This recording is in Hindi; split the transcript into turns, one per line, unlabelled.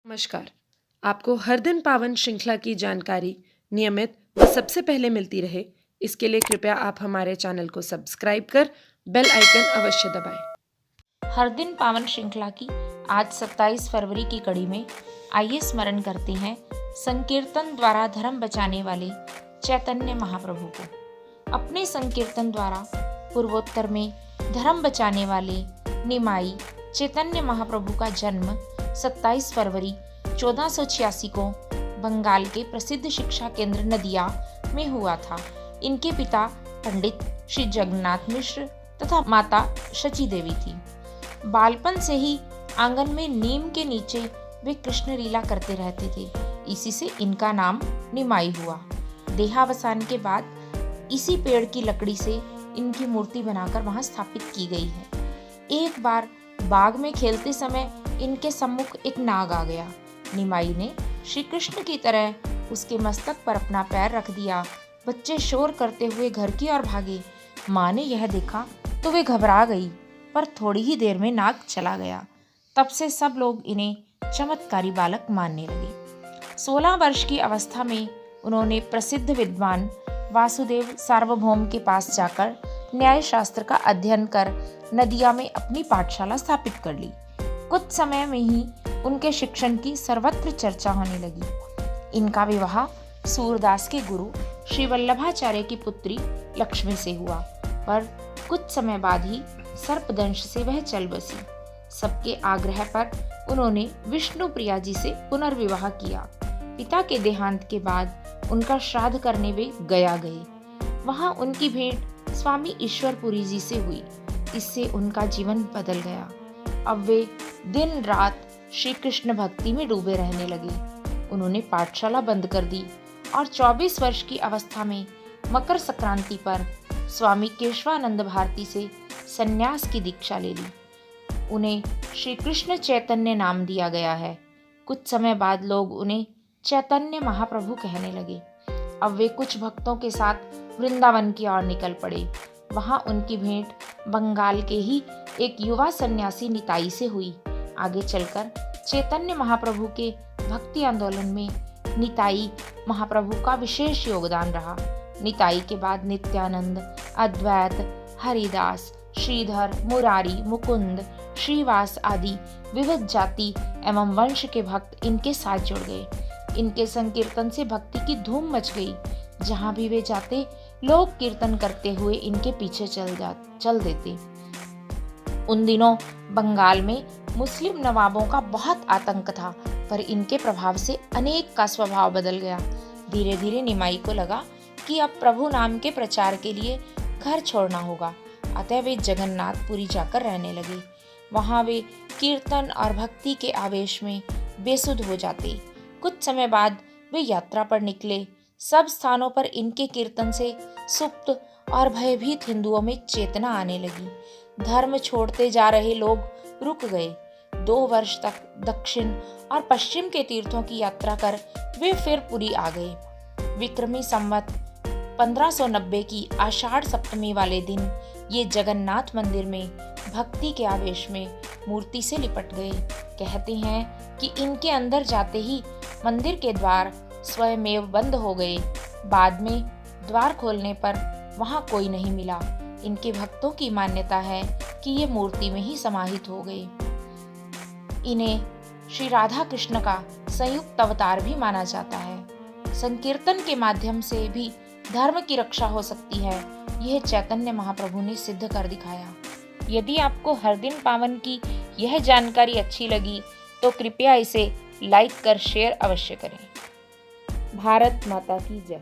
नमस्कार। आपको हर दिन पावन श्रृंखला की जानकारी नियमित व सबसे पहले मिलती रहे, इसके लिए कृपया आप हमारे चैनल को सब्सक्राइब कर बेल आइकन अवश्य दबाएं।
हर दिन पावन श्रृंखला की आज 27 फरवरी की कड़ी में आइए स्मरण करते हैं संकीर्तन द्वारा धर्म बचाने वाले चैतन्य महाप्रभु को। अपने संकीर्तन द्वारा पूर्वोत्तर में धर्म बचाने वाले निमाई चैतन्य महाप्रभु का जन्म 27 फरवरी 1486 को बंगाल के प्रसिद्ध शिक्षा केंद्र नदिया में हुआ था। इनके पिता पंडित श्री जगन्नाथ मिश्र तथा माता शची देवी थी। बालपन से ही आंगन में नीम के नीचे वे कृष्ण लीला करते रहते थे। इसी से इनका नाम निमाई हुआ। देहावसान के बाद इसी पेड़ की लकड़ी से इनकी मूर्ति बनाकर वहां स्थापित की गई है। एक बार बाग में खेलते समय इनके सम्मुख एक नाग आ गया। निमाई ने श्री कृष्ण की तरह उसके मस्तक पर अपना पैर रख दिया। बच्चे शोर करते हुए घर की ओर भागे। माँ ने यह देखा तो वे घबरा गई, पर थोड़ी ही देर में नाग चला गया। तब से सब लोग इन्हें चमत्कारी बालक मानने लगे। 16 वर्ष की अवस्था में उन्होंने प्रसिद्ध विद्वान वासुदेव सार्वभौम के पास जाकर न्याय शास्त्र का अध्ययन कर नदिया में अपनी पाठशाला स्थापित कर ली। कुछ समय में ही उनके शिक्षण की सर्वत्र चर्चा होने लगी। इनका विवाह सूरदास के गुरु श्री वल्लभाचार्य की पुत्री लक्ष्मी से हुआ, पर कुछ समय बाद ही सर्पदंश से वह चल बसी। सबके आग्रह पर उन्होंने विष्णु प्रिया जी से पुनर्विवाह किया। पिता के देहांत के बाद उनका श्राद्ध करने वे गया गए। वहां उनकी भेंट स्वामी ईश्वरपुरी जी से हुई। इससे उनका जीवन बदल गया। अब वे दिन रात श्री कृष्ण भक्ति में डूबे रहने लगे। उन्होंने पाठशाला बंद कर दी और 24 वर्ष की अवस्था में मकर संक्रांति पर स्वामी केशवानंद भारती से संन्यास की दीक्षा ले ली। उन्हें श्री कृष्ण चैतन्य नाम दिया गया है। कुछ समय बाद लोग उन्हें चैतन्य महाप्रभु कहने लगे। अब वे कुछ भक्तों के साथ वृंदावन की ओर निकल पड़े। वहां उनकी भेंट बंगाल के ही एक युवा सन्यासी निताई से हुई। आगे चलकर चैतन्य महाप्रभु के भक्ति आंदोलन में निताई महाप्रभु का विशेष योगदान रहा। निताई के बाद नित्यानंद, अद्वैत, हरिदास, श्रीधर, मुरारी, मुकुंद, श्रीवास आदि विविध जाति एवं वंश के भक्त इनके साथ जुड़ गए। इनके संकीर्तन से भक्ति की धूम मच गई। जहां भी वे जाते लोग कीर्तन करते हुए इनके पीछे चल देते। उन दिनों बंगाल में मुस्लिम नवाबों का बहुत आतंक था, पर इनके प्रभाव से अनेक का स्वभाव बदल गया। धीरे धीरे निमाई को लगा कि अब प्रभु नाम के प्रचार के लिए घर छोड़ना होगा। अतः वे जगन्नाथपुरी जाकर रहने लगे। वहां वे कीर्तन और भक्ति के आवेश में बेसुध हो जाते। कुछ समय बाद वे यात्रा पर निकले। सब स्थानों पर इनके कीर्तन से सुप्त और भयभीत हिंदुओं में चेतना आने लगी। धर्म छोड़ते जा रहे लोग रुक गए। 2 वर्ष तक दक्षिण और पश्चिम के तीर्थों की यात्रा कर वे फिर पुरी आ गए। विक्रमी संवत 1590 की आषाढ़ सप्तमी वाले दिन ये जगन्नाथ मंदिर में भक्ति के आवेश में मूर्ति से लिपट गए। कहते हैं कि इनके अंदर जाते ही मंदिर के द्वार स्वयमेव बंद हो गए। बाद में द्वार खोलने पर वहां कोई नहीं मिला। इनके भक्तों की मान्यता है कि ये मूर्ति में ही समाहित हो गए। इन्हें श्री राधा कृष्ण का संयुक्त अवतार भी माना जाता है। संकीर्तन के माध्यम से भी धर्म की रक्षा हो सकती है, यह चैतन्य महाप्रभु ने सिद्ध कर दिखाया। यदि आपको हर दिन पावन की यह जानकारी अच्छी लगी तो कृपया इसे लाइक कर शेयर अवश्य करें। भारत माता की जय।